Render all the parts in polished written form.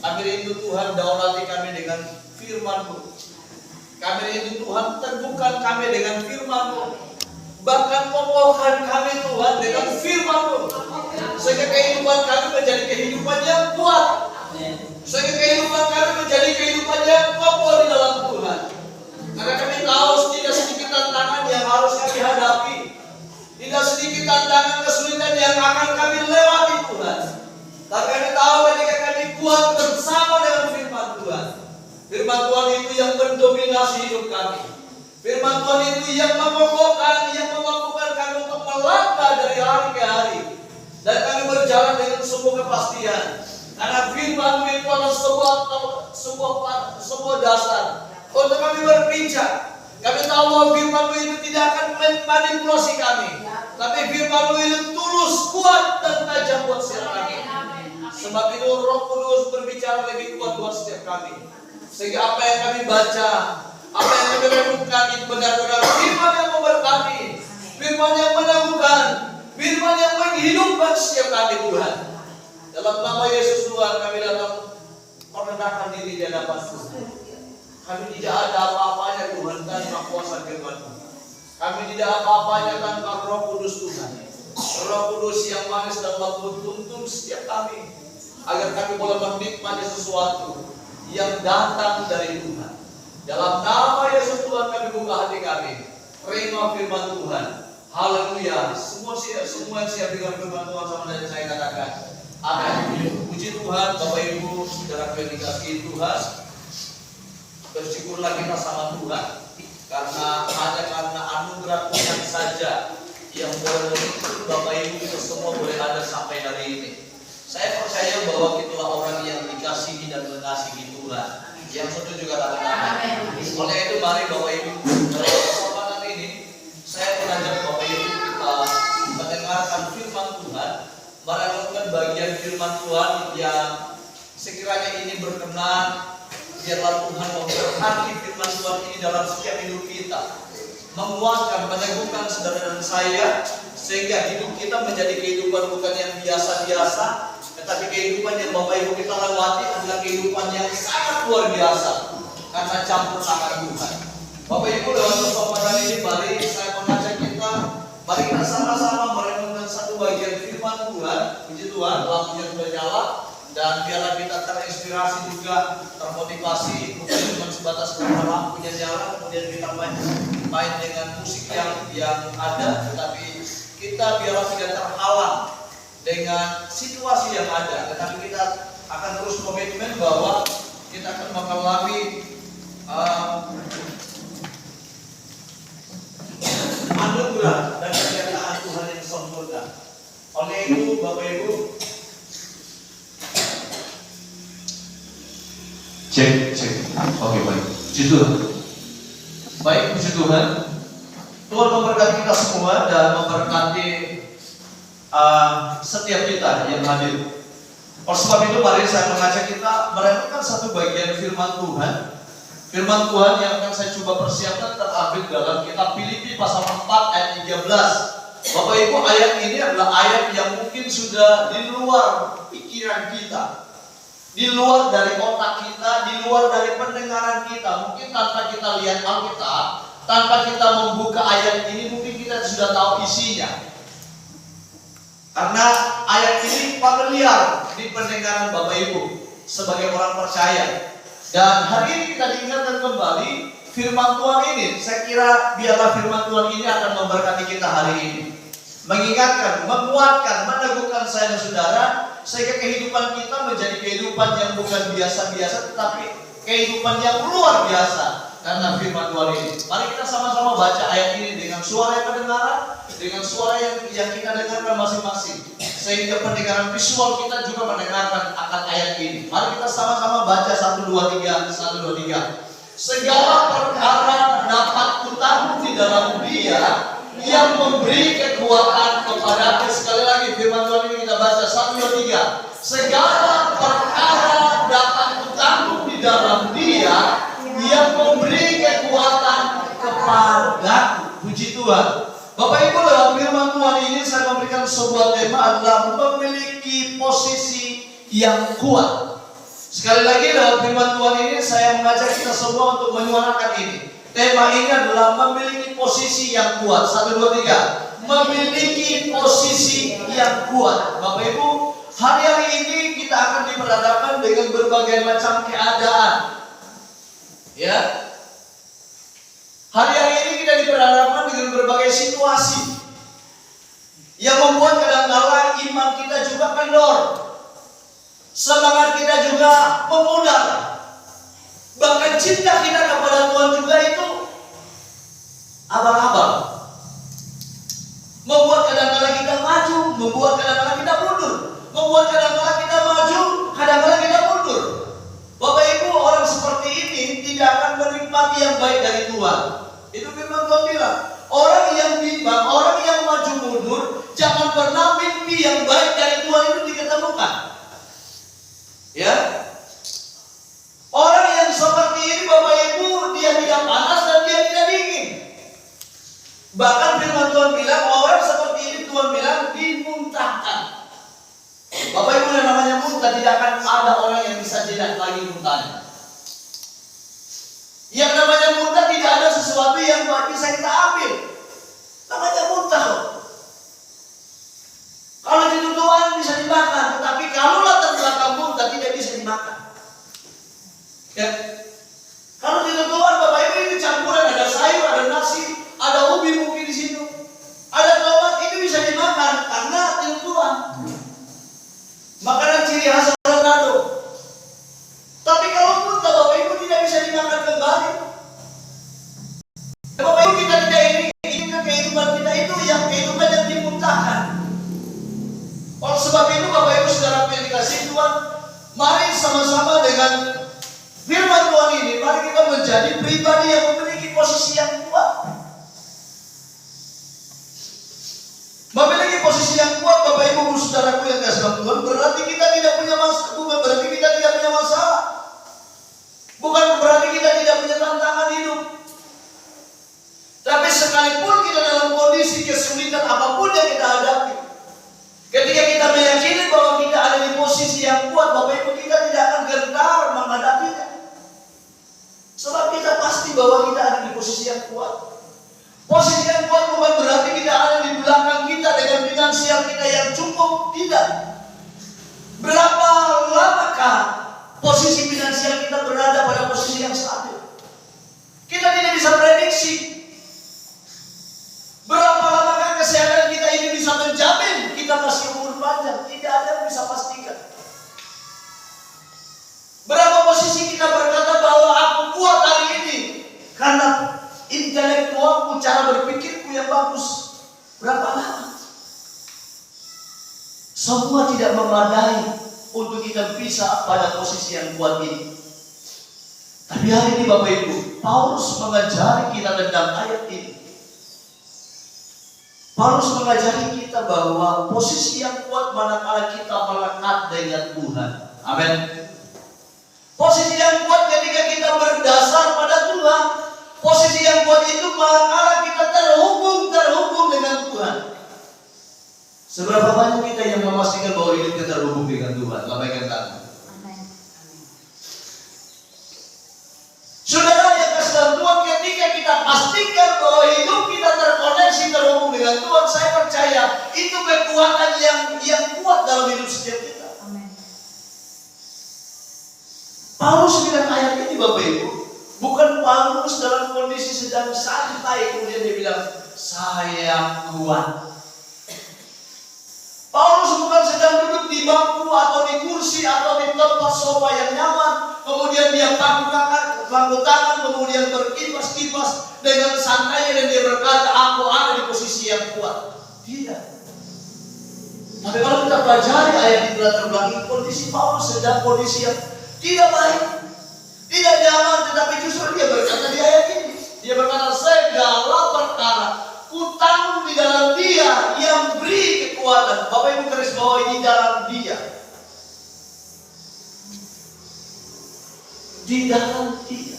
Kami rindu Tuhan, daulati kami dengan firman-Mu. Kami rindu Tuhan, teguhkan kami dengan firman-Mu. Bahkan kokohkan kami Tuhan dengan firman-Mu. Sehingga kehidupan kami menjadi kehidupan yang kuat. Sehingga kehidupan kami menjadi kehidupan yang kokoh di dalam Tuhan. Karena kami tahu tidak sedikit tantangan yang harus kami hadapi. Tidak sedikit tantangan kesulitan yang akan kami lewati Tuhan. Tapi kami tahu ketika kami kuat bersama dengan firman Tuhan. Firman Tuhan itu yang mendominasi hidup kami. Firman Tuhan itu yang mengokohkan, yang memampukan kami untuk melangkah dari hari ke hari. Dan kami berjalan dengan sebuah kepastian. Karena firman itu adalah sebuah dasar untuk kami berpijak. Kami tahu bahwa firman itu tidak akan memanipulasi kami. Tapi firman itu tulus, kuat, dan tajam buat setiap kami. Sebab itu Roh Kudus berbicara lebih kuat buat setiap kami. Sehingga apa yang kami baca, apa yang kami renungkan itu benar-benar firman yang memberkati, firman yang meneguhkan, firman yang menghidupkan setiap kami Tuhan. Dalam nama Yesus Tuhan kami datang merendahkan diri di hadapan Tuhan. Kami tidak ada apa-apanya Tuhan tanpa kuasa firman-Mu. Kami tidak apa-apanya tanpa Roh Kudus Tuhan. Roh Kudus yang manis dan lembut tuntun setiap kami, agar kami boleh menikmati sesuatu yang datang dari Tuhan. Dalam nama Yesus Tuhan kami buka hati kami. Terima firman Tuhan. Haleluya. Semua yang siap dengan firman Tuhan sama dengan saya katakan. Amin. Puji Tuhan, Bapak Ibu, saudara yang dikasihi Tuhan. Bersyukurlah kita sama Tuhan, karena hanya karena anugerah Tuhan saja yang boleh menuntun Bapak Ibu kita semua boleh ada sampai hari ini. Saya percaya bahwa kitalah orang yang dikasihi dan mengasihi Tuhan. Yang setuju katakan amin. Oleh itu mari Bapak Ibu, dalam kesempatan ini saya mengajak Bapak Ibu kita mendengarkan firman Tuhan, merenungkan bagian firman Tuhan yang sekiranya ini berkenan. Biarlah Tuhan memberkati firman Tuhan ini dalam setiap hidup kita, menguatkan, meneguhkan saudara dan saya, sehingga hidup kita menjadi kehidupan bukan yang biasa-biasa, tetapi kehidupan yang Bapak Ibu kita lewati adalah kehidupan yang sangat luar biasa, karena campur tangan Tuhan. Bapak Ibu, dalam kesempatan ini mari saya mengajak kita, mari kita sama-sama merenungkan satu bagian firman Tuhan. Puji Tuhan, lampunya sudah nyala. Dan biarlah kita terinspirasi juga, termotivasi, bukan cuma sebatas karena lampunya nyala kemudian kita main dengan musik yang ada, tetapi kita biarlah tidak terhalang dengan situasi yang ada, tetapi kita akan terus komitmen bahwa kita akan mengalami anugerah dan kemuliaan Tuhan yang sempurna. Oleh itu, Bapak Ibu, cek. Oke, baik. Puji Tuhan. Baik, puji Tuhan. Tuhan memberkati kita semua dan memberkati setiap kita yang hadir. Oleh sebab itu, mari saya mengajak kita merenungkan satu bagian firman Tuhan. Firman Tuhan yang akan saya coba persiapkan terambil dalam kitab Filipi pasal 4 ayat 13. Bapak Ibu, ayat ini adalah ayat yang mungkin sudah di luar pikiran kita, di luar dari otak kita, di luar dari pendengaran kita. Mungkin tanpa kita lihat Alkitab, tanpa kita membuka ayat ini, mungkin kita sudah tahu isinya. Karena ayat ini familiar di pendengaran Bapak Ibu sebagai orang percaya. Dan hari ini kita diingatkan kembali firman Tuhan ini. Saya kira biarlah firman Tuhan ini akan memberkati kita hari ini, mengingatkan, menguatkan, meneguhkan saya dan saudara, sehingga kehidupan kita menjadi kehidupan yang bukan biasa-biasa, tetapi kehidupan yang luar biasa karena firman Tuhan ini. Mari kita sama-sama baca ayat ini dengan suara yang kedengaran, dengan suara yang kita dengarkan masing-masing, sehingga pendengaran visual kita juga mendengarkan akan ayat ini. Mari kita sama-sama baca 1, 2, 3, 1, 2, 3. Segala perkara dapat kutahu di dalam Dia yang memberi kekuatan kepada. Sekali lagi firman Tuhan ini kita baca 1, 2, 3. Segala perkara dapat kutahu di dalam Dia yang memberi kekuatan kepadaku. Puji Tuhan. Bapak Ibu, dalam firman Tuhan ini saya memberikan sebuah tema adalah memiliki posisi yang kuat. Sekali lagi lewat firman Tuhan ini saya mengajak kita semua untuk menyuarakan ini. Tema ini adalah memiliki posisi yang kuat. 1, 2, 3. Memiliki posisi yang kuat. Bapak Ibu, hari ini kita akan diperhadapkan dengan berbagai macam keadaan. Ya. Hari ini kita diperhadapkan dengan berbagai situasi yang membuat kadang-kala iman kita juga kendor. Semangat kita juga memudar. Bahkan cinta kita kepada Tuhan juga itu abang-abang. Membuat kadang-kala kita maju, membuat kadang-kala kita mundur. Membuat kadang-kala kita maju, kadang-kala kita mundur. Bapak Ibu, orang seperti ini tidak akan menikmati yang baik dari Tuhan. Itu firman Tuhan bilang, orang yang bimbang, orang yang maju mundur, jangan pernah mimpi yang baik dari Tuhan itu diketemukan. Ya, orang yang seperti ini Bapak Ibu, dia tidak panas dan dia tidak dingin. Bahkan firman Tuhan bilang, orang seperti ini Tuhan bilang dimuntahkan. Bapak Ibu, yang namanya muntah, tidak akan ada orang yang bisa jinak lagi muntahnya. Yang namanya muntah tidak ada sesuatu yang bisa kita ambil. Namanya muntah loh. Kalau tutupan bisa dimakan, tetapi kalau latar belakang muntah tidak bisa dimakan. Ya. Kalau tutupan Bapak Ibu ini campuran, ada sayur, ada nasi, ada ubi mungkin di situ, ada tomat, itu bisa dimakan karena tutupan. Makanan ciri khas orang Manado. Tapi kalau muntah Bapak Ibu tidak bisa dimakan kembali. Bapak Ibu, kita tidak inginkan kehidupan kita itu yang kehidupan yang dimuntahkan. Oleh sebab itu Bapak Ibu saudara yang dikasihi Tuhan, mari sama-sama dengan firman Tuhan ini, mari kita menjadi pribadi yang memiliki posisi yang kuat. Memiliki posisi yang kuat Bapak Ibu saudaraku yang dikasihi Tuhan, berarti kita tidak punya masalah, bukan berarti kita tidak punya masalah. Bukan berarti kita tidak punya tantangan hidup. Tapi sekalipun kita dalam kondisi kesulitan apapun yang kita hadapi, ketika kita meyakini bahwa kita ada di posisi yang kuat, Bapak Ibu, kita tidak akan gentar menghadapinya. Sebab kita pasti bahwa kita ada di posisi yang kuat. Posisi yang kuat bukan berarti kita ada di belakang kita dengan finansial kita yang cukup. Tidak. Berapa lamakah posisi finansial kita berada pada posisi yang stabil? Kita tidak bisa prediksi. Berapa lamakah kesehatan kita ini bisa menjamin kita masih umur panjang? Tidak ada yang bisa pastikan. Berapa posisi kita berkata bahwa aku kuat hari ini karena intelektualku, cara berpikirku yang bagus. Berapa lama? Semua tidak memadai untuk kita bisa pada posisi yang kuat ini. Tapi hari ini Bapak Ibu, Paulus mengajari kita tentang ayat ini. Paulus mengajari kita bahwa posisi yang kuat manakala kita melekat dengan Tuhan. Amin. Posisi yang kuat ketika kita berdasar pada Tuhan. Posisi yang kuat itu manakala kita terhubung dengan Tuhan. Seberapa banyak kita yang memastikan bahwa hidup kita terhubung dengan Tuhan? Lambaikan tangan. Saudara yang kasih Tuhan, ketika kita pastikan bahwa hidup kita terkoneksi, terhubung dengan Tuhan, saya percaya itu kekuatan yang kuat dalam hidup setiap kita. Amen. Paulus bilang ayat ini Bapak Ibu, bukan Paulus dalam kondisi sedang santai kemudian dia bilang saya kuat. Paulus bukan sedang duduk di bangku atau di kursi atau di tempat sofa yang nyaman, kemudian dia pangku tangan, kemudian berkipas-kipas dengan santainya dan dia berkata, aku ada di posisi yang kuat. Tidak. Tapi kalau kita pelajari ayat di latar belakang, kondisi Paulus sedang kondisi yang tidak baik, tidak nyaman, tetapi justru dia berkata di ayat ini, dia berkata segala perkara kutanggung di dalam Dia yang beri kekuatan. Bapak Ibu garis bawah ini dalam Dia. Di dalam Dia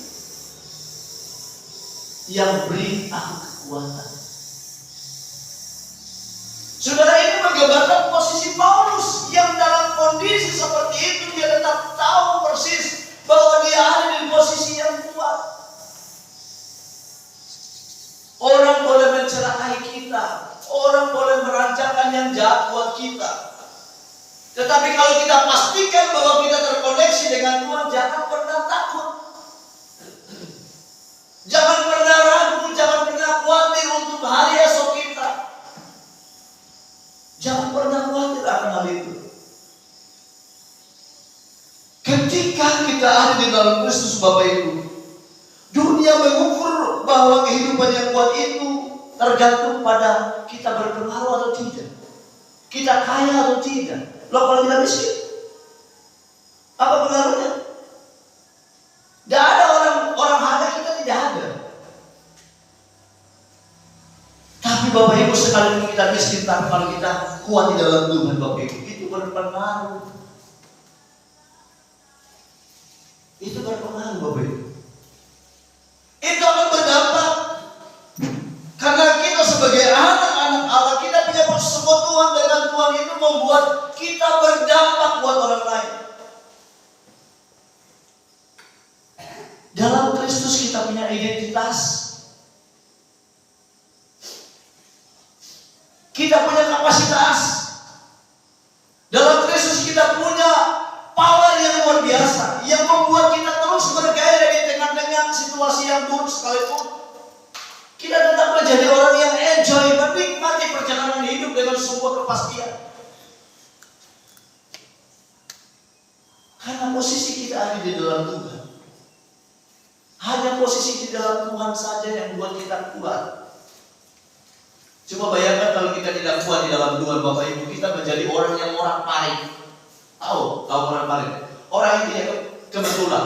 yang beri aku kekuatan. Saudara, ini menggambarkan posisi Paulus yang dalam kondisi seperti itu dia tetap tahu persis bahwa dia ada di posisi yang kuat. Orang boleh mencelakai kita, orang boleh merancangkan yang jahat buat kita. Tetapi kalau kita pastikan bahwa kita terkoneksi dengan Tuhan, jangan pernah takut. Jangan pernah ragu, jangan pernah khawatir untuk hari esok kita. Jangan pernah khawatir akan hal itu. Ketika kita ada di dalam Kristus Bapak Ibu, dunia mengukur bahwa kehidupan yang kuat itu tergantung pada kita berpengaruh atau tidak, kita kaya atau tidak. Loh, kalau kita miskin, apa pengaruhnya? Tidak ada orang ada, kita tidak ada. Tapi Bapak Ibu, sekalipun kita miskin, tapi kalau kita kuat di dalam Tuhan Bapak Ibu, itu berpengaruh. Itu berpengaruh Bapak Ibu. Itu akan berdampak. Karena kita sebagai anak-anak Allah, kita punya persekutuan dengan Tuhan, itu membuat kita berdampak buat orang lain. Dalam Kristus kita punya identitas. Kita punya kapasitas. Dalam Kristus kita punya power yang luar biasa, yang membuat kita terus bergairah di tengah-tengah situasi yang buruk sekalipun. Kita tetap menjadi orang yang enjoy, menikmati perjalanan hidup dengan sebuah kepastian. Karena posisi kita ada di dalam Tuhan. Hanya posisi di dalam Tuhan saja yang membuat kita kuat. Coba bayangkan kalau kita tidak kuat di dalam Tuhan Bapak Ibu, kita menjadi orang yang orang paling. Tahu orang paling? Orang yang tidak kebetulan.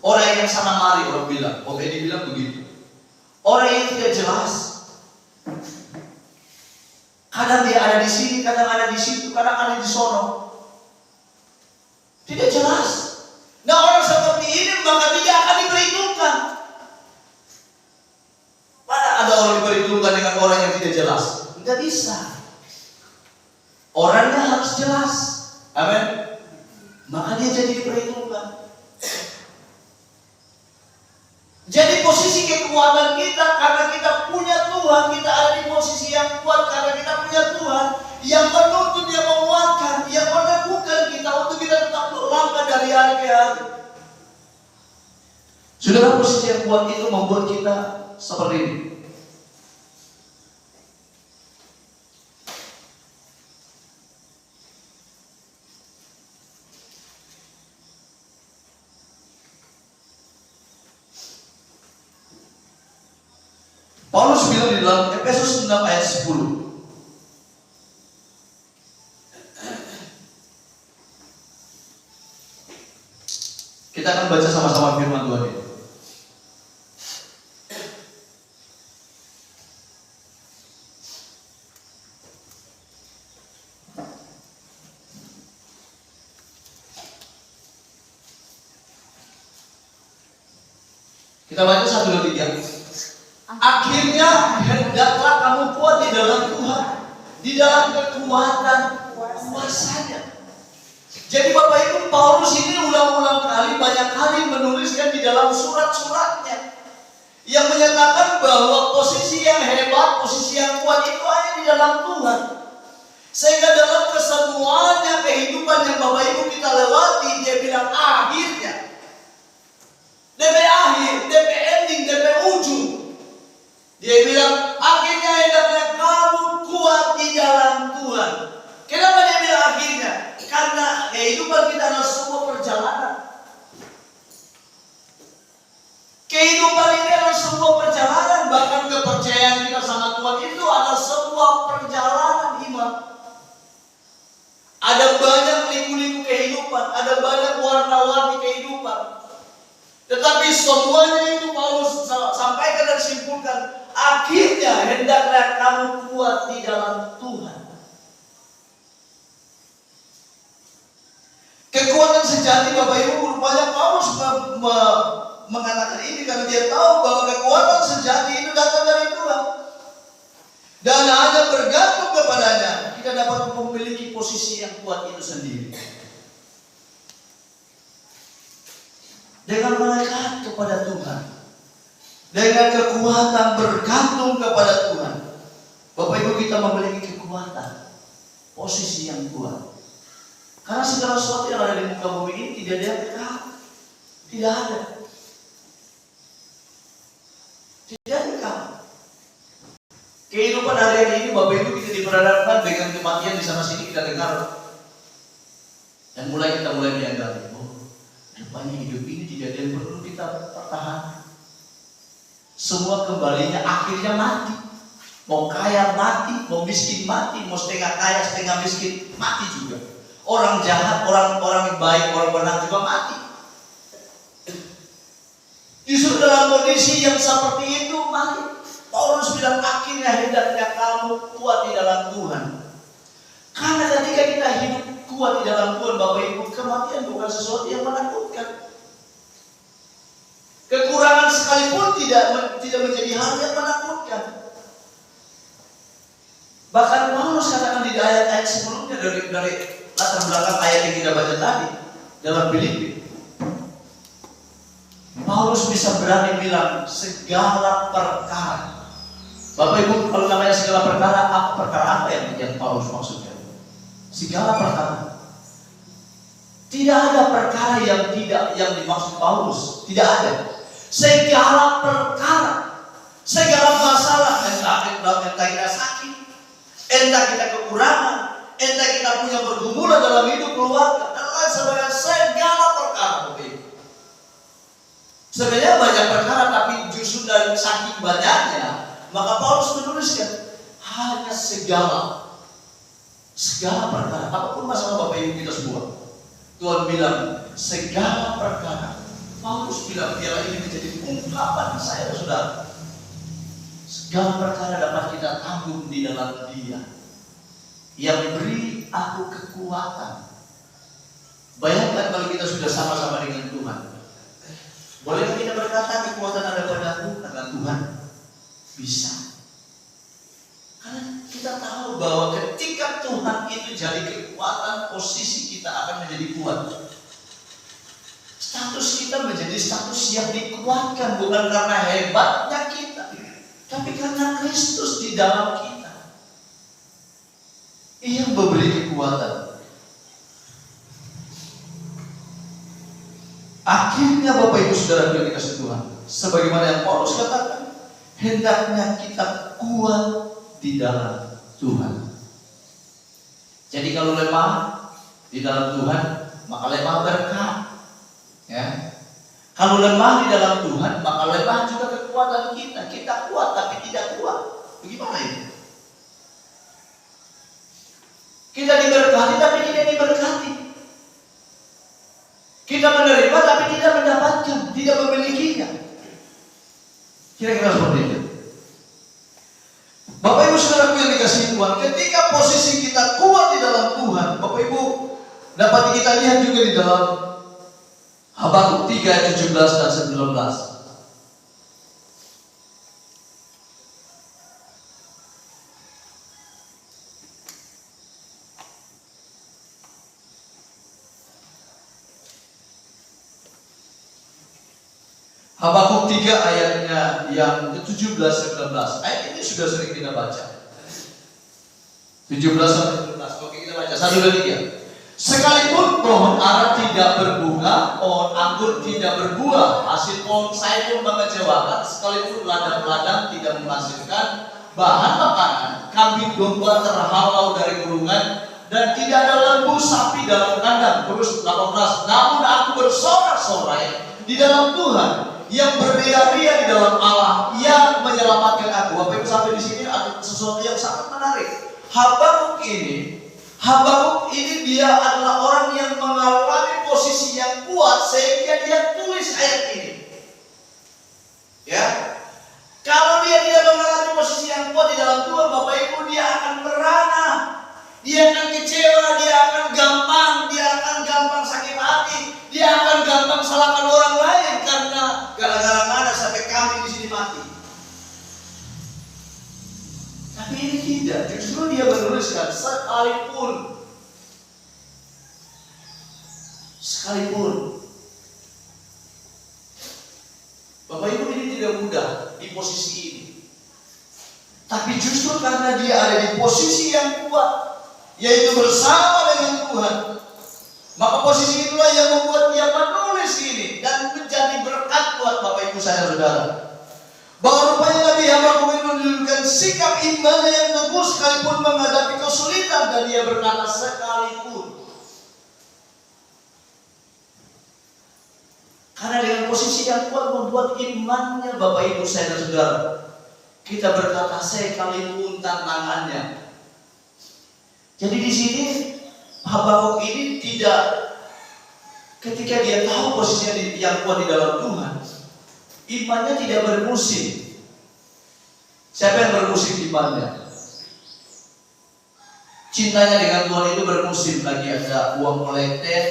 Orang yang sana mari, orang bilang. Oh, Edi bilang begitu. Orang yang tidak jelas. Kadang dia ada di sini, kadang ada di situ, kadang ada di sono. Tidak jelas. Nah, orang seperti ini maka tidak akan diperhitungkan. Mana ada orang diperhitungkan dengan orang yang tidak jelas? Tidak bisa. Orangnya harus jelas. Amin. Maka dia jadi diperhitungkan. Jadi posisi kekuatan kita karena kita punya Tuhan, kita ada di posisi yang kuat karena kita punya Tuhan yang menuntun, yang menguatkan, yang meneguhkan kita untuk kita tetap berlangkah dari hari ke hari. Saudara, posisi yang kuat itu membuat kita seperti ini. Paulus bilang di dalam Efesus 6 ayat 10. Kita akan baca sama-sama firman Tuhan ini. Kita baca 1, 2, 3. Akhirnya hendaklah kamu kuat di dalam Tuhan, di dalam kekuatan kuasanya. Jadi Bapak Ibu, Paulus ini ulang-ulang kali, banyak kali menuliskan di dalam surat-suratnya yang menyatakan bahwa posisi yang hebat, posisi yang kuat itu hanya di dalam Tuhan. Sehingga dalam kesemuanya kehidupan yang Bapak Ibu kita lewati, dia bilang akhirnya, DP akhir, DP ending, DP ujung. Dia bilang, akhirnya hendaknya kamu kuat di dalam Tuhan. Kenapa dia bilang akhirnya? Karena kehidupan kita adalah sebuah perjalanan. Kehidupan ini adalah sebuah perjalanan. Bahkan kepercayaan kita sama Tuhan itu adalah sebuah perjalanan iman. Ada banyak liku-liku kehidupan, ada banyak warna-warni kehidupan. Tetapi semuanya itu Paulus sampaikan dan simpulkan. Akhirnya hendaklah kamu kuat di dalam Tuhan. Kekuatan sejati Bapak Ibu, rupanya Paulus mengatakan ini karena dia tahu bahwa kekuatan sejati itu datang dari Tuhan. Dan hanya bergantung kepadanya kita dapat memiliki posisi yang kuat itu sendiri. dengan melekat kepada Tuhan, dengan kekuatan bergantung kepada Tuhan. Bapak Ibu, kita memiliki kekuatan, posisi yang kuat. Karena segala sesuatu yang ada di muka bumi ini tidak ada yang kekal. Tidak ada. Tidak ada kekal. Kehidupan hari ini Bapak Ibu kita diperhadapkan dengan kematian di sana sini kita dengar. Dan kita mulai menyadari, oh, rupanya hidup ini tidak ada yang perlu kita pertahankan. Semua kembalinya akhirnya mati. Mau kaya mati, mau miskin mati, mau setengah kaya setengah miskin mati juga. Orang jahat, orang baik, orang benar juga mati. Justru dalam kondisi yang seperti itu, mari Paulus bilang akhirnya hendaknya kamu kuat di dalam Tuhan. Karena ketika kita hidup kuat di dalam Tuhan, Bapak Ibu, kematian bukan sesuatu yang menakutkan. Kekurangan sekalipun tidak menjadi hal yang menakutkan. Bahkan Paulus katakan di ayat-ayat sebelumnya dari latar belakang ayat yang kita baca tadi dalam Filipi, Paulus bisa berani bilang segala perkara. Bapak Ibu, kalau namanya segala perkara apa yang Paulus maksudnya? Segala perkara. Tidak ada perkara yang dimaksud Paulus. Tidak ada. Segala perkara, segala masalah, entah kita sakit, entah kita kekurangan, entah kita punya pergumulan dalam hidup keluarga, dan lain sebagainya, segala perkara. Sebenarnya banyak perkara, tapi justru dari saking banyaknya, maka Paulus menuliskan hanya segala perkara, apapun masalah Bapak Ibu kita semua. Tuhan bilang segala perkara. Paulus bilang biarlah ini menjadi ungkapan saya, saudara. Segala perkara dapat kita tanggung di dalam Dia yang beri aku kekuatan. Bayangkan kalau kita sudah sama-sama dengan Tuhan. Boleh kita berkata kekuatan ada padaku karena Tuhan? Bisa. Karena kita tahu bahwa ketika Tuhan itu jadi kekuatan, posisi kita akan menjadi kuat. Status kita menjadi status yang dikuatkan bukan karena hebatnya kita, tapi karena Kristus di dalam kita. Ia yang memberi kekuatan. Akhirnya Bapak Ibu Saudara yang dikasihi Tuhan, sebagaimana yang Paulus katakan, hendaknya kita kuat di dalam Tuhan. Jadi kalau lemah di dalam Tuhan, maka lemah berkat. Ya. Kalau lemah di dalam Tuhan, maka lemah juga kekuatan kita. Kita kuat tapi tidak kuat. Bagaimana itu? Kita diberkati tapi tidak diberkati. Kita menerima tapi tidak mendapatkan, tidak memilikinya. Kira-kira seperti itu. Bapak Ibu Saudaraku yang dikasihi Tuhan, ketika posisi kita kuat di dalam Tuhan, Bapak Ibu dapat kita lihat juga di dalam Habakuk 3 ayat 17 dan 19. Habakuk 3 ayatnya yang ke-17 dan 19. Ayat ini sudah sering kita baca. 17 sampai 19. Oke, kita baca 1 dan 3. Sekalipun pohon ara tidak berbunga, pohon anggur tidak berbuah, hasil pohon saya pun mengecewakan, sekalipun ladang-ladang tidak menghasilkan bahan makanan, kambing domba terhalau dari kurungan, dan tidak ada lembu sapi dalam kandang. Terus 18. Namun aku bersorak-sorai di dalam Tuhan, yang berria-ria di dalam Allah, yang menyelamatkan aku. Bapak Ibu, sampai di sini ada sesuatu yang sangat menarik. Habakuk ini dia adalah orang yang mengalami posisi yang kuat sehingga dia tulis ayat ini. Ya, kalau dia tidak mengalami posisi yang kuat di dalam Tuhan, Bapak Ibu, dia akan merana, dia akan kecewa, dia akan gampang sakit hati, dia akan gampang salahkan orang lain karena gara-gara mana sampai kambing di sini mati. Tapi ini tidak, justru dia menuliskan sekalipun posisi ini. Tapi justru karena dia ada di posisi yang kuat, yaitu bersama dengan Tuhan, maka posisi itulah yang membuat dia menulis ini dan menjadi berkat buat Bapak Ibu saya saudara. Bahwa rupanya Nabi Habakuk menunjukkan sikap imannya yang teguh sekalipun menghadapi kesulitan, dan dia berkata sekalipun. Karena dengan posisi yang kuat membuat imannya Bapak Ibu saya dan saudara. Kita berkata sekalipun tantangannya. Jadi di sini Habakuk ini tidak, ketika dia tahu posisinya yang kuat di dalam Tuhan, imannya tidak bermusim. Siapa yang bermusim imannya? Cintanya dengan Tuhan itu bermusim. Lagi ada uang kolektif,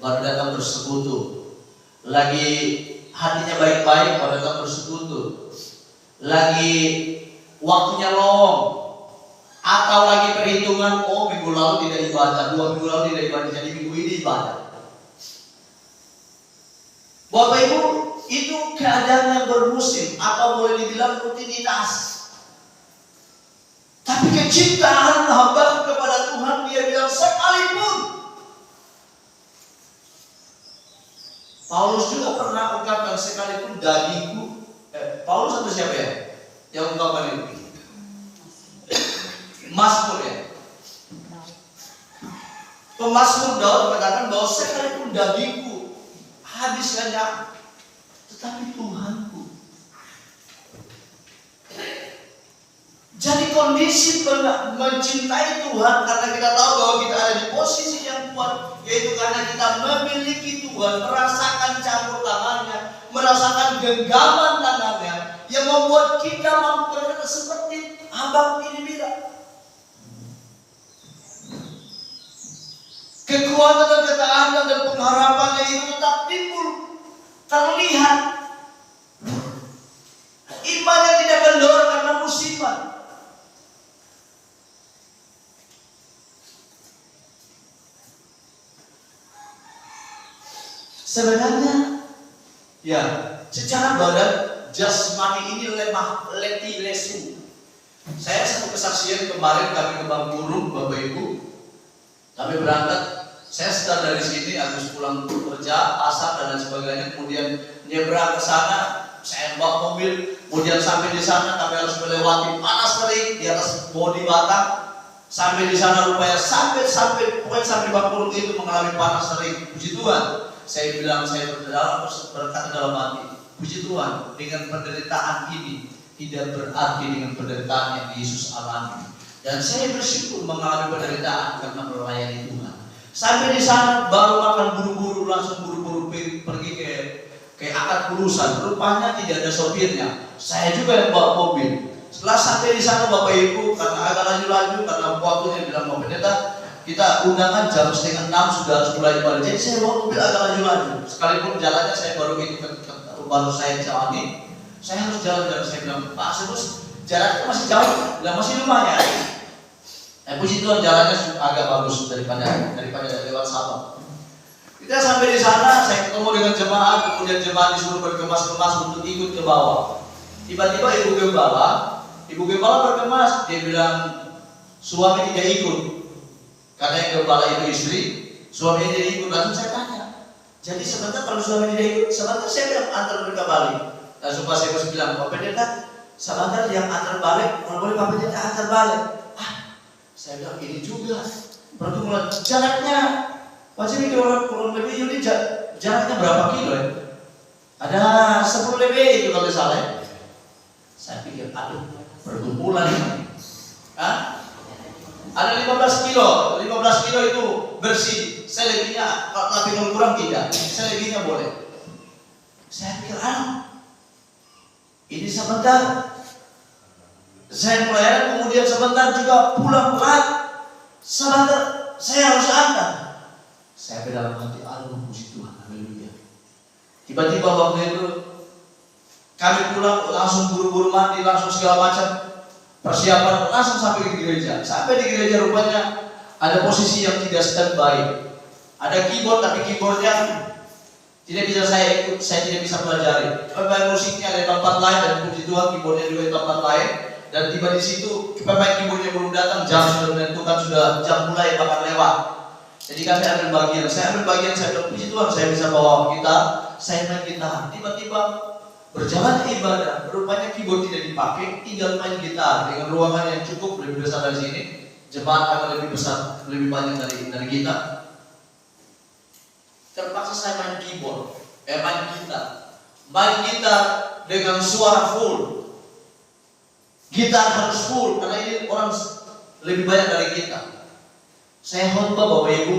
baru datang bersekutu. Lagi hatinya baik-baik, baru datang bersekutu. Lagi waktunya lowong, atau lagi perhitungan, oh minggu lalu tidak ibadah, 2 minggu lalu tidak ibadah, jadi minggu ini ibadah. Bapak Ibu, itu keadaan yang bermusim, atau boleh dibilang rutinitas. Tapi kecintaan Habakuk kepada Tuhan, dia bilang sekalipun. Paulus juga pernah ungkapkan sekalipun dagingku. Paulus atau siapa ya yang ungkapkan itu? Mazmur ya. Pemazmur Daud mengatakan bahwa sekalipun dagingku habis lenyap, tetapi Tuhanku. Jadi kondisi mencintai Tuhan karena kita tahu bahwa kita ada di posisi yang kuat, yaitu karena kita memiliki Tuhan, merasakan campur tangannya, merasakan genggaman tangannya, yang membuat kita mampu berkata seperti Habakuk ini bilang. Kekuatan dan ketaatan dan pengharapannya itu tetap timbul, terlihat. Imannya tidak kendor karena musiman. Sebenarnya, ya, secara badan jasmani ini lemah, letih, lesu. Saya satu kesaksian kemarin kami ke Bangkurung, Bapak Ibu. Kami berangkat, saya start dari sini, habis pulang kerja, pasar dan lain sebagainya. Kemudian nyebrang ke sana, saya bawa mobil. Kemudian sampai di sana kami harus melewati panas terik di atas bodi batang. Sampai di sana rupanya sampai Bangkurung itu mengalami panas terik. Puji Tuhan. Saya bilang, saya berkata dalam hati, puji Tuhan, dengan penderitaan ini tidak berarti dengan penderitaan yang Yesus alami. Dan saya bersyukur mengalami penderitaan karena melayani Tuhan. Sampai di sana baru makan buru-buru, langsung buru-buru pergi ke akad urusan. Rupanya tidak ada sopirnya. Saya juga yang bawa mobil. Setelah sampai di sana Bapak Ibu, karena agak laju-laju, karena waktunya bilang Bapak Pendeta, kita undangan jam 5:30 sudah harus mulai ibadah. Jadi saya bawa mobil agak laju-laju. Sekalipun jalannya saya baru saya jalani, saya harus jalan dan saya bilang, Pak Sebus, jaraknya masih jauh, masih lumayan. Puji Tuhan jalannya agak bagus daripada lewat Sabang. Kita sampai di sana, saya ketemu dengan jemaat, kemudian jemaat disuruh berkemas-kemas untuk ikut ke bawah. Tiba-tiba ibu gembala berkemas, dia bilang suami tidak ikut. Karena yang gembala itu istri, suaminya tidak ikut. Langsung saya tanya, jadi sebentar kalau suami tidak ikut, sebentar saya bilang antar mereka balik. Langsung Pak Sebus bilang, Bapak Pendeta, sebentar yang antar balik, kalau boleh Bapak Pendeta antar balik. Saya bilang ini juga pertemuan jaraknya pasti kurang lebih ini jaraknya berapa kilo ya? Ada 10 lebih itu kalau salah ya. Saya pikir aduh perkumpulan ini. Ada 15 kilo itu bersih. Selebihnya tapi kurang tidak. Selebihnya boleh. Saya pikir ini sebentar. Saya pelayanan, kemudian sebentar juga pulang pelan. Sebentar saya harus antar. Saya dalam hati, puji Tuhan, haleluya. Tiba-tiba waktu itu kami pulang langsung buru-buru mandi, langsung segala macam persiapan, langsung sampai di gereja. Sampai di gereja rupanya ada posisi yang tidak standby. Ada keyboard tapi keyboardnya Tidak bisa saya ikut, saya tidak bisa pelajari. Pemain musiknya ada di tempat lain dan puji Tuhan keyboardnya juga di tempat lain. Dan tiba di situ pemain keyboardnya belum datang, jam sudah menentukan, sudah jam mulai bahkan lewat. Jadi kami ambil bagian, saya bilang puji Tuhan saya bisa bawa gitar, saya main gitar. Tiba-tiba berjalan ibadah, rupanya keyboard tidak dipakai, tinggal main gitar dengan ruangan yang cukup lebih besar dari sini. Jemaat akan lebih besar, lebih banyak dari kita. Terpaksa saya main keyboard, main gitar dengan suara full. Gitar harus full karena ini orang lebih banyak dari kita. Saya khotbah Bapak Ibu,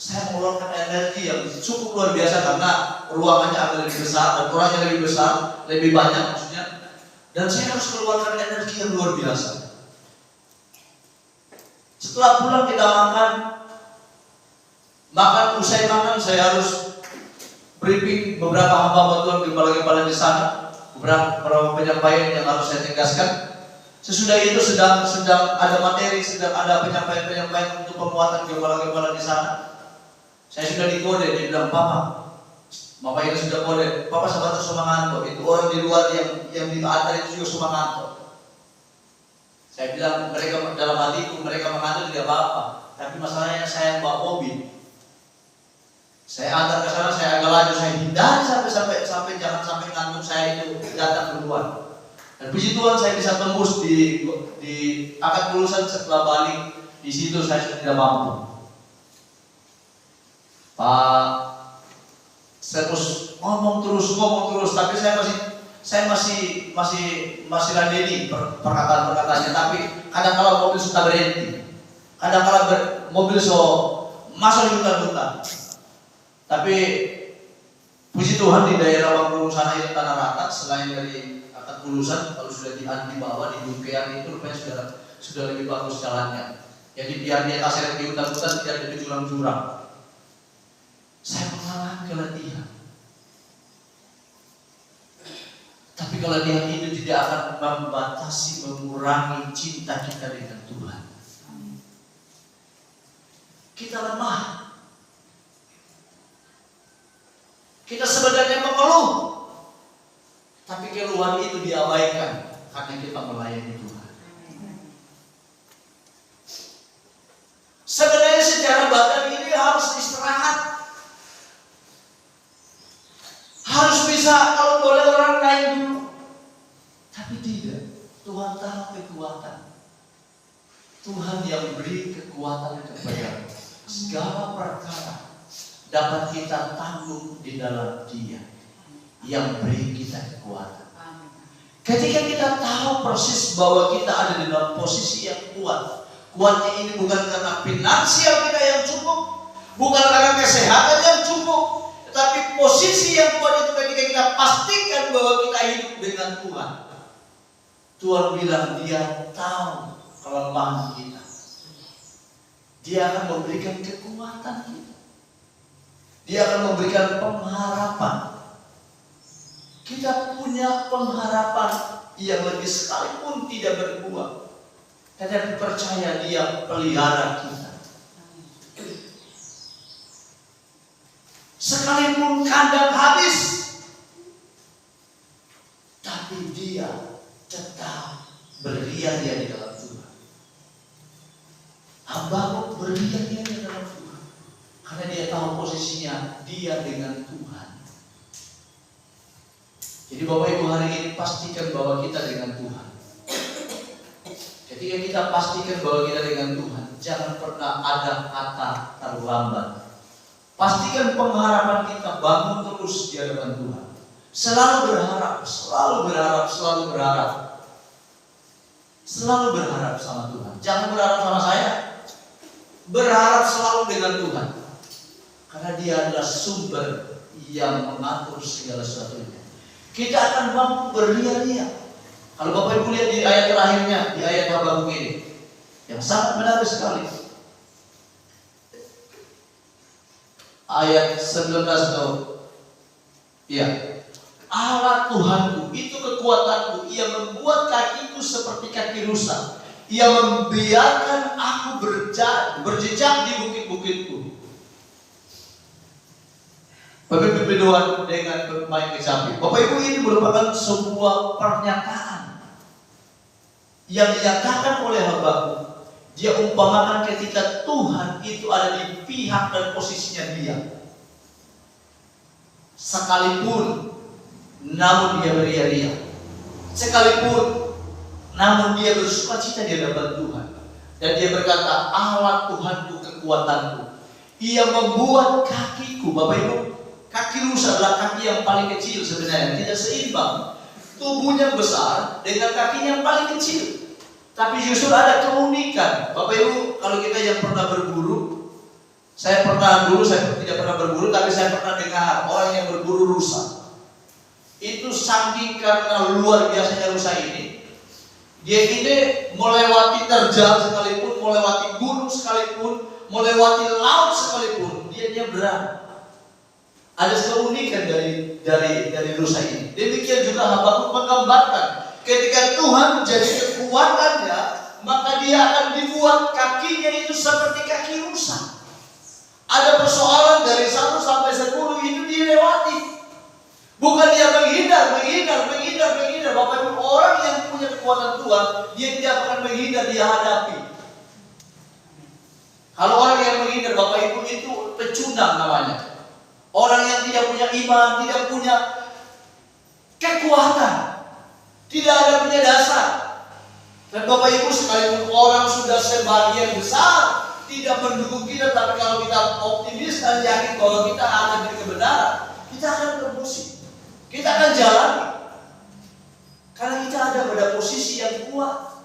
saya mengeluarkan energi yang cukup luar biasa karena ruangannya agak lebih besar dan orangnya lebih besar, lebih banyak maksudnya. Dan saya harus mengeluarkan energi yang luar biasa. Setelah pulang kita usai makan saya harus briefing beberapa hamba Tuhan, kepala-kepala di sana, beberapa penyampaian yang harus saya tegaskan. Sesudah itu sedang ada materi, sedang ada penyampaian untuk penguatan kepala-kepala di sana. Saya sudah dikode, dia bilang, Bapak ini sudah kode, Papa sebatas semangat, itu orang di luar yang di atas itu juga semangat. Saya bilang mereka dalam hatiku mereka mengantuk tidak apa-apa, tapi masalahnya saya yang bawa mobil. Saya antar ke sana, saya agak laju, saya hindari sampai jangan sampai ngantuk saya itu datang duluan. Dan puji Tuhan saya bisa tembus di akad kelulusan setelah balik. Di situ saya sudah tidak mampu. Pak, saya terus ngomong terus, tapi saya masih ladeni perkataan-perkataannya, tapi kadang-kala mobil sudah berhenti, kadang-kala mobil masuk di hutan-hutan. Tapi puji Tuhan di daerah Bangkulu sana itu tanah rata, selain dari akad kelulusan, kalau sudah di bawah di Bungkean itu rupanya sudah lebih bagus jalannya. Jadi biar dia tasir di hutan-hutan tidak ada jurang-jurang. Saya mengalami keletihan. Tapi keletihan itu tidak akan membatasi, mengurangi cinta kita dengan Tuhan. Kita lemah. Kita sebenarnya mengeluh. Tapi keluhan itu diabaikan karena kita melayani Tuhan. Sebenarnya secara badan ini harus istirahat. Harus bisa kalau boleh orang naik dulu. Tapi tidak. Tuhan tahu kekuatan. Tuhan yang beri kekuatan kepada segala perkara dapat kita tanggung di dalam Dia yang beri kita kekuatan. Ketika kita tahu persis bahwa kita ada di dalam posisi yang kuat. Kuatnya ini bukan karena finansial kita yang cukup, bukan karena kesehatan yang cukup, tetapi posisi yang kuat itu ketika kita pastikan bahwa kita hidup dengan Tuhan. Tuhan bilang Dia tahu kelemahan kita. Dia akan memberikan kekuatan kita. Dia akan memberikan pengharapan. Kita punya pengharapan yang lebih sekalipun tidak berbuah. Tetapi percaya Dia pelihara kita. Sekalipun kandang habis, tapi Dia tetap beria-ria di dalam Tuhan. Hamba beria-ria di dalam Tuhan. Karena dia tahu posisinya dia dengan Tuhan. Jadi Bapak Ibu hari ini pastikan bahwa kita dengan Tuhan. Ketika kita pastikan bahwa kita dengan Tuhan, jangan pernah ada kata terlambat. Pastikan pengharapan kita bangun terus di hadapan Tuhan. Selalu berharap, selalu berharap, selalu berharap. Selalu berharap sama Tuhan. Jangan berharap sama saya. Berharap selalu dengan Tuhan. Karena Dia adalah sumber yang mengatur segala sesuatunya. Kita akan mampu beria-ria. Kalau Bapak Ibu lihat di ayat terakhirnya, di ayat Habakuk ini, yang sangat menarik sekali. Ayat 19 atau Allah Tuhanku, itu kekuatanku. Ia membuat kakiku seperti kaki rusa. Ia membiarkan aku berjejak di bukit-bukitku. pemimpin biduan dengan bermain kecapi. Bapak Ibu, ini merupakan sebuah pernyataan yang dinyatakan oleh Habakuk. Dia umpamakan ketika Tuhan itu ada di pihak dan posisinya dia. Sekalipun, namun dia beria-ria. Sekalipun, namun dia bersukacita di hadapan Tuhan. Dan dia berkata, Allah Tuhanku kekuatanku. Ia membuat kakiku, Bapak Ibu, kaki rusa adalah kaki yang paling kecil sebenarnya, tidak seimbang. Tubuhnya besar dengan kakinya yang paling kecil. Tapi justru ada keunikan. Bapak Ibu, kalau kita yang pernah berburu, saya tidak pernah berburu, tapi saya pernah dengar orang yang berburu rusa. Itu saking karena luar biasanya rusa ini. Dia ini melewati terjal sekalipun, melewati gunung sekalipun, melewati laut sekalipun, dia nyebrang. Ada keunikan dari rusa ini. Demikian juga Habakuk menggambarkan ketika Tuhan menjadi kekuatannya, maka dia akan dibuat kakinya itu seperti kaki rusa. Ada persoalan dari 1 sampai 10 itu dilewati. Bukan dia menghindar. Bapak Ibu, orang yang punya kekuatan Tuhan, dia tidak akan menghindar, dia hadapi. Kalau orang yang menghindar, Bapak Ibu, itu pecundang namanya. Orang yang tidak punya iman, tidak punya kekuatan, tidak ada punya dasar. Dan Bapak Ibu, sekalipun orang sudah sebagian besar tidak mendukung kita, tapi kalau kita optimis dan yakin bahwa kita ada di kebenaran, kita akan bermusik. Kita akan jalan karena kita ada pada posisi yang kuat.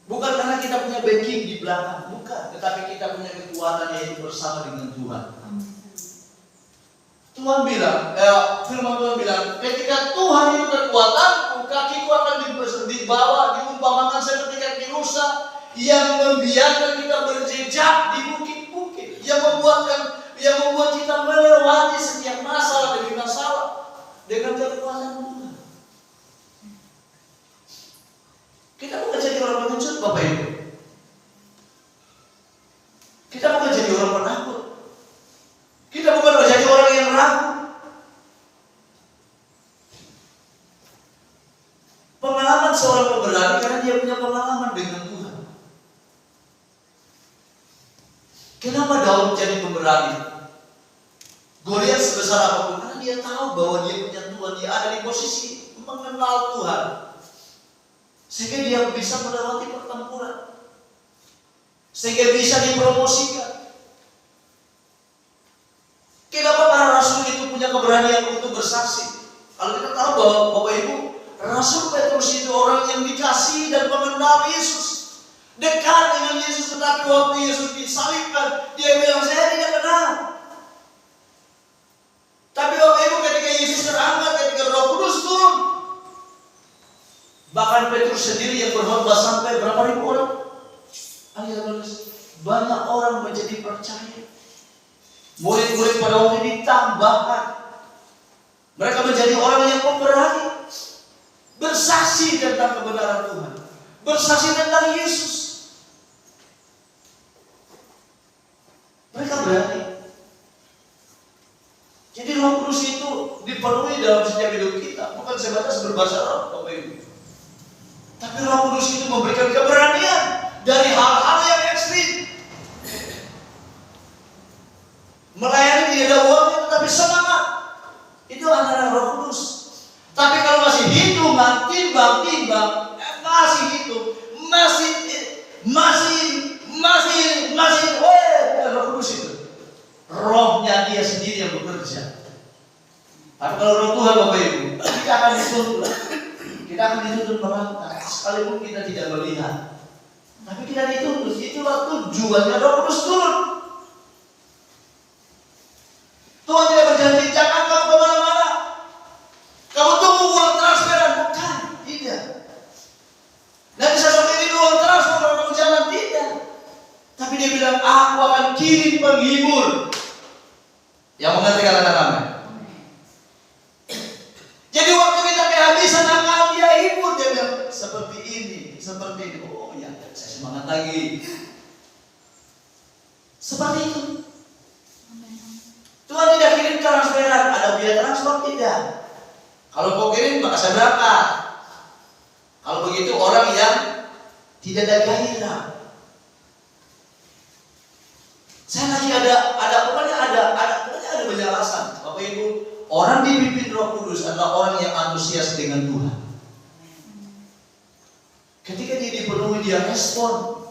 Bukan karena kita punya backing di belakang, bukan, tetapi kita punya kekuatan yaitu bersama dengan Tuhan. Tuhan bilang, firman Tuhan bilang, ketika Tuhan itu kekuatanku, kakiku akan dibawa, diumpamakan seperti kaki rusa yang membiarkan kita berjejak di bukit-bukit, yang membuat kita melewati setiap masalah demi masalah dengan kekuatan Tuhan. Kita bukan jadi orang pengecut, Bapak Ibu. Kita bukan jadi orang penakut. Kita bukan jadi orang yang ragu. Pengalaman seorang pemberani karena dia punya pengalaman dengan Tuhan. Kenapa Daud jadi pemberani? Goliat sebesar apapun, karena dia tahu bahwa dia punya Tuhan, dia ada di posisi mengenal Tuhan, sehingga dia bisa melewati pertempuran, sehingga bisa dipromosikan. Kenapa para rasul itu punya keberanian untuk bersaksi? Kalau kita tahu bahwa Bapak Ibu, Rasul Petrus itu orang yang dikasihi dan mengenal Yesus, dekat dengan Yesus, tetapi waktu Yesus disalibkan, dia bilang, saya tidak kenal. Tapi Bapak Ibu, ketika Yesus terangkat, ketika Roh Kudus turun, bahkan Petrus sendiri yang berkhotbah sampai berapa ribu orang? Banyak orang menjadi percaya. Murid-murid pada waktu ini ditambahkan. Mereka menjadi orang yang pemberani, bersaksi tentang kebenaran Tuhan, bersaksi tentang Yesus. Mereka berani. Jadi Roh Kudus itu dipenuhi dalam setiap hidup kita, bukan sebatas berbahasa roh, Bapak Ibu. Tapi Roh Kudus itu memberikan keberanian dari hal-hal yang ekstrim. Melayani tidak ada uangnya, tetapi semangat. Itu adalah Roh Kudus. Tapi kalau masih hitungan, timbang, masih hitung, Roh Kudus itu. Rohnya dia sendiri yang bekerja. Tapi kalau Roh Tuhan, Bapak Ibu, kita akan dituntut. Kita akan dituntut melangkah, sekalipun kita tidak melihat. Tapi kita dituntut. Itulah tujuannya Roh Kudus turun. Tuhan tidak berjanji, jangan kamu kemana-mana, kamu tunggu uang transferan, bukan, tidak. Nanti sesuatu ini uang transfer kalau kamu jalan, tidak. Tapi dia bilang, aku akan kirim penghibur. Yang mengerti kata-kata amin. Jadi waktu kita kehabisan akal, dia hibur, dia bilang seperti ini. Oh ya, saya semangat lagi. Seperti itu. Tuhan kirim transferan, ada biaya transport tidak? Kalau kau kirim maka saya berangkat. Kalau begitu orang yang tidak ada gairah. Saya lagi pokoknya ada banyak alasan. Bapak Ibu, orang dipimpin Roh Kudus adalah orang yang antusias dengan Tuhan. Ketika dia dipenuhi, dia respon.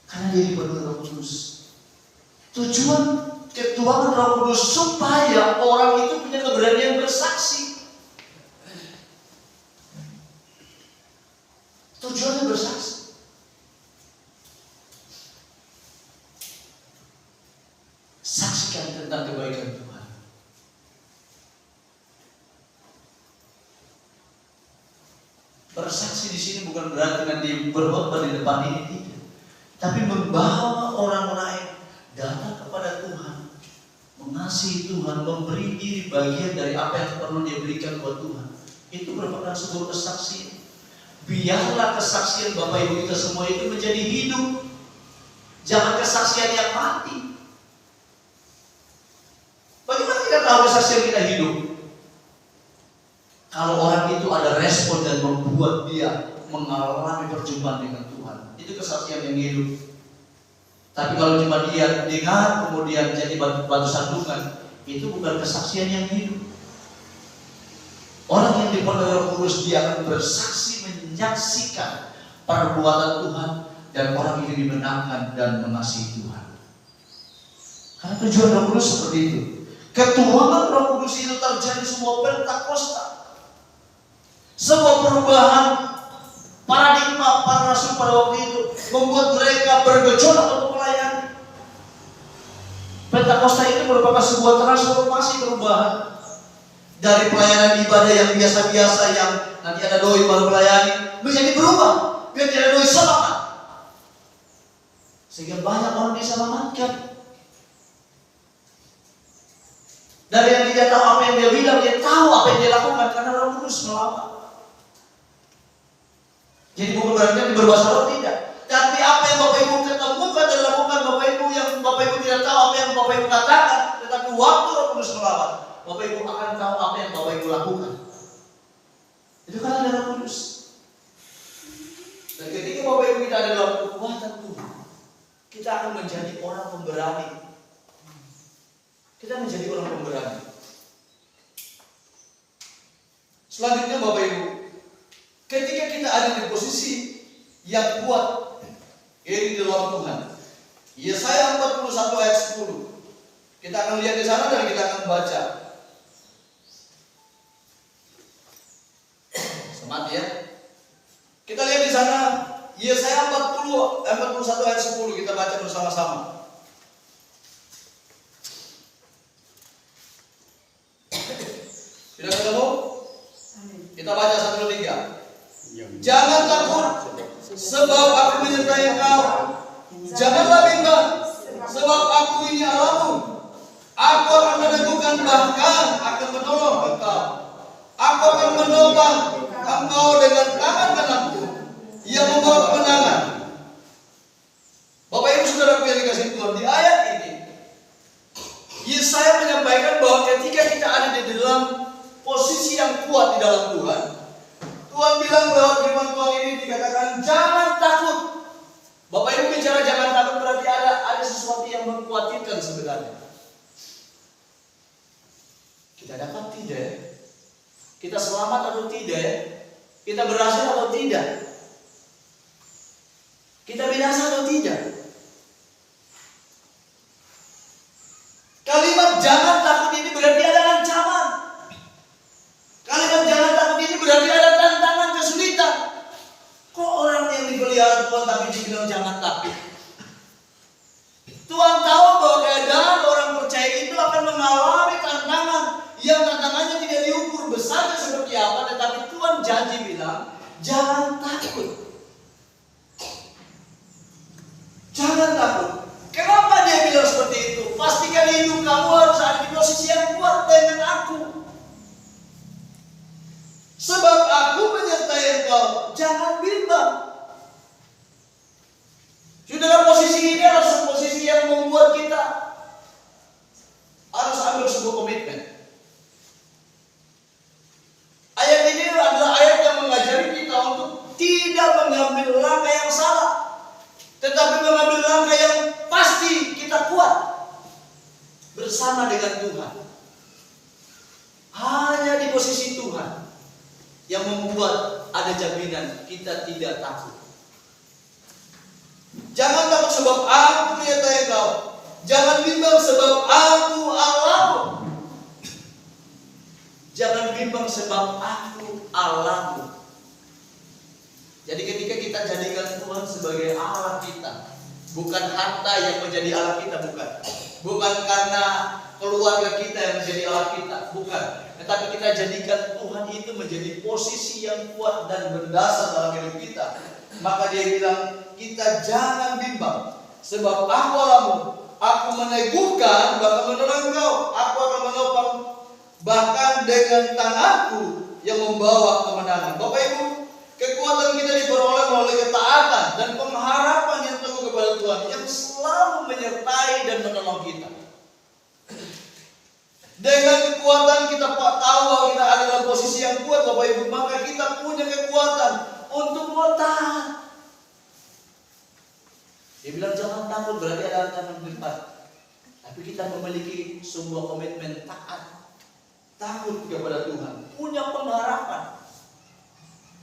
Karena dia dipenuhi Roh Kudus. Tujuan ketuanan Roh Kudus supaya orang itu punya keberanian bersaksi. Tujuannya bersaksi. Saksikan tentang kebaikan Tuhan. Bersaksi di sini bukan berarti nanti berkhotbah di depan ini, tidak. Tapi membawa orang lain datang kepada Tuhan, mengasihi Tuhan, memberi diri bagian dari apa yang perlu dia berikan buat Tuhan. Itu merupakan sebuah kesaksian. Biarlah kesaksian Bapak Ibu kita semua itu menjadi hidup. Jangan kesaksian yang mati. Bagaimana kita tahu kesaksian kita hidup? Kalau orang itu ada respon dan membuat dia mengalami perjumpaan dengan Tuhan, itu kesaksian yang hidup. Tapi kalau cuma dia dengar kemudian jadi batu sandungan, itu bukan kesaksian yang hidup. Orang yang dipenuhi Roh Kudus, dia akan bersaksi, menyaksikan perbuatan Tuhan, dan orang itu dimenangkan dan mengasihi Tuhan. Karena tujuan Roh Kudus seperti itu. Ketuhanan Roh Kudus itu terjadi semua Pentakosta. Sebuah perubahan paradigma para rasul pada waktu itu membuat mereka bergejolak untuk melayani. Pentakosta itu merupakan sebuah transformasi perubahan dari pelayanan ibadah yang biasa-biasa yang nanti ada doi baru melayani menjadi berubah menjadi ada doi semangat, sehingga banyak orang diselamatkan. Dari yang tidak tahu apa yang dia bilang, dia tahu apa yang dia lakukan karena Roh Kudus melawan. Jadi bukan berarti berbahasa roh, tidak. Tapi apa yang Bapak Ibu ketemukan dan lakukan, Bapak Ibu yang Bapak Ibu tidak tahu apa yang Bapak Ibu katakan, tetapi waktu Roh Kudus melawan, Bapak Ibu akan tahu apa yang Bapak Ibu lakukan. Itu kan ada Roh Kudus. Dan ketika Bapak Ibu kita ada dalam kekuatan Tuhan, kita akan menjadi orang pemberani. Kita menjadi orang pemberani. Selanjutnya Bapak Ibu, ketika kita ada di posisi yang kuat, yaitu di dalam Tuhan. Yesaya 41 ayat 10. Kita akan lihat di sana dan kita akan baca. Semangat ya. Kita lihat di sana Yesaya 41 ayat 10, kita baca bersama-sama. Sudah ketemu? Kita baca 1, 2, 3. Jangan takut, sebab aku menyertai engkau. Janganlah bimbang, sebab aku ini Allahmu. Aku akan meneguhkan, bahkan akan menolong engkau. Aku akan menopang engkau dengan tangan kananku yang membawa kemenangan. Bapak Ibu Saudara yang dikasihi Tuhan, di ayat ini Yesaya menyampaikan bahwa ketika kita ada di dalam posisi yang kuat di dalam Tuhan, Tuhan bilang lewat firman Tuhan ini dikatakan jangan takut. Bapak Ibu bicara jangan takut berarti ada sesuatu yang mengkhawatirkan sebenarnya. Kita dapat tidak? Kita selamat atau tidak? Kita berhasil atau tidak? Kita binasa atau tidak? Kalimat jangan takut ini berarti ada ancaman. Kalimat jangan takut ini berarti ada tantangan, kesulitan. Kok orang yang dipelihara Tuhan tapi dibilang jangan takut? Tuhan tahu bahwa keadaan orang percaya itu akan mengalami tantangan, yang tantangannya tidak diukur besarnya seperti apa, tetapi Tuhan janji bilang jangan takut. Jangan takut. Kenapa dia bilang seperti itu? Pastikan hidup kamu harus ada di posisi yang kuat dengan aku. Sebab aku menyertai engkau, jangan bimbang. Saudara, posisi ini adalah posisi yang bersama dengan Tuhan. Hanya di posisi Tuhan yang membuat ada jaminan kita tidak takut. Jangan takut sebab aku menyertai engkau. Jangan bimbang sebab aku Allahmu. Jangan bimbang sebab aku Allahmu. Jadi ketika kita jadikan Tuhan sebagai Allah kita, bukan harta yang menjadi Allah kita, bukan. Bukan karena keluarga kita yang menjadi Allah kita, bukan. Tetapi kita jadikan Tuhan itu menjadi posisi yang kuat dan berdasar dalam hidup kita. Maka dia bilang, kita jangan bimbang sebab aku Allahmu. Aku meneguhkan, bahkan menolong engkau. Aku akan menopang, bahkan dengan tanganku yang membawa kemenangan. Bapak Ibu, kekuatan kita diperoleh melalui ketaatan dan pengharapan yang teguh kepada Tuhan yang selalu menyertai dan menolong kita. Dengan kekuatan kita tahu bahwa kita ada dalam posisi yang kuat, Bapak Ibu, maka kita punya kekuatan untuk bertahan. Dia bilang jangan takut, berarti ada ancaman depan. Tapi kita memiliki sebuah komitmen taat, takut kepada Tuhan, punya pengharapan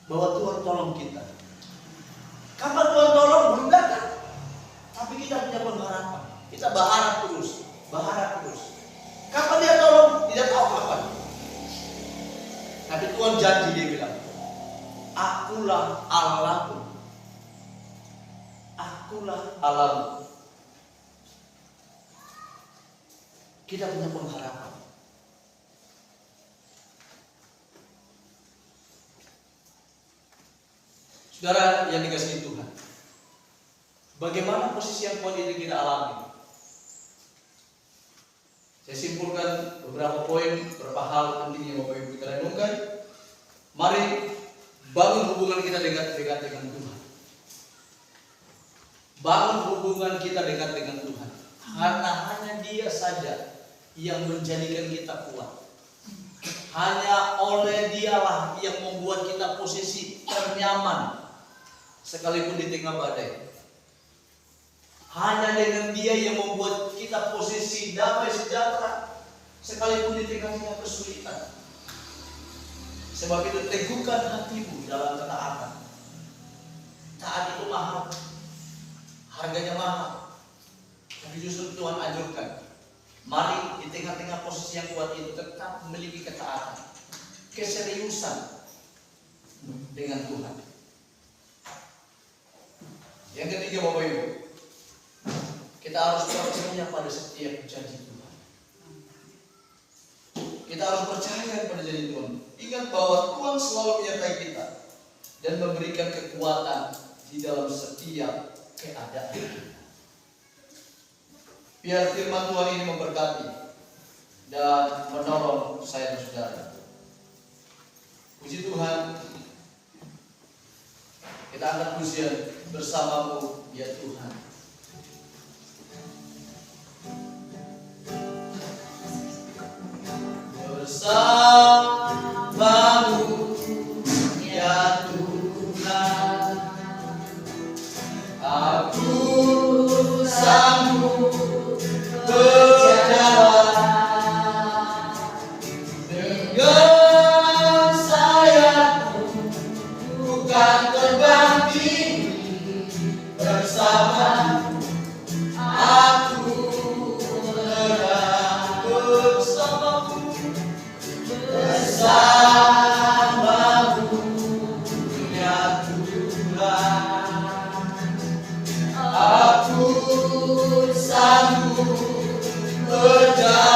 bahwa Tuhan tolong kita. Kapan Tuhan tolong? Belum datang. Tapi kita punya pengharapan. Kita berharap terus, berharap terus. Kapan dia tolong? Tidak tahu kapan. Tapi Tuhan janji, dia bilang, akulah Allahmu. Akulah Allahmu. Kita punya pengharapan. Saudara yang dikasihi Tuhan, bagaimana posisi yang kuat ini kita alami? Saya simpulkan beberapa poin, beberapa hal penting yang Bapak Ibu kita renungkan. Mari bangun hubungan kita dekat dengan Tuhan. Bangun hubungan kita dekat dengan Tuhan. Karena hanya Dia saja yang menjadikan kita kuat. Hanya oleh Dialah yang membuat kita posisi ternyaman sekalipun di tengah badai. Hanya dengan Dia yang membuat kita posisi damai sejahtera sekalipun di tengah-tengah kesulitan. Sebab itu teguhkan hatimu dalam ketaatan. Taat itu mahal, harganya mahal. Tapi justru Tuhan anjurkan, mari di tengah-tengah posisi yang kuat itu tetap memiliki ketaatan, keseriusan dengan Tuhan. Yang ketiga, Bapak Ibu, kita harus percaya pada setiap janji Tuhan. Kita harus percaya pada janji Tuhan. Ingat bahwa Tuhan selalu menyertai kita dan memberikan kekuatan di dalam setiap keadaan. Biar firman Tuhan ini memberkati dan menolong saya dan saudara. Puji Tuhan, kita angkat pujian bersamamu ya Tuhan. Bersamamu ya Tuhan, aku sanggup berjalan dengan sayapmu, bukan terbang tinggi bersamamu. Aku telah bersamamu, bersamamu ya Tuhan. Aku sanggup berjalan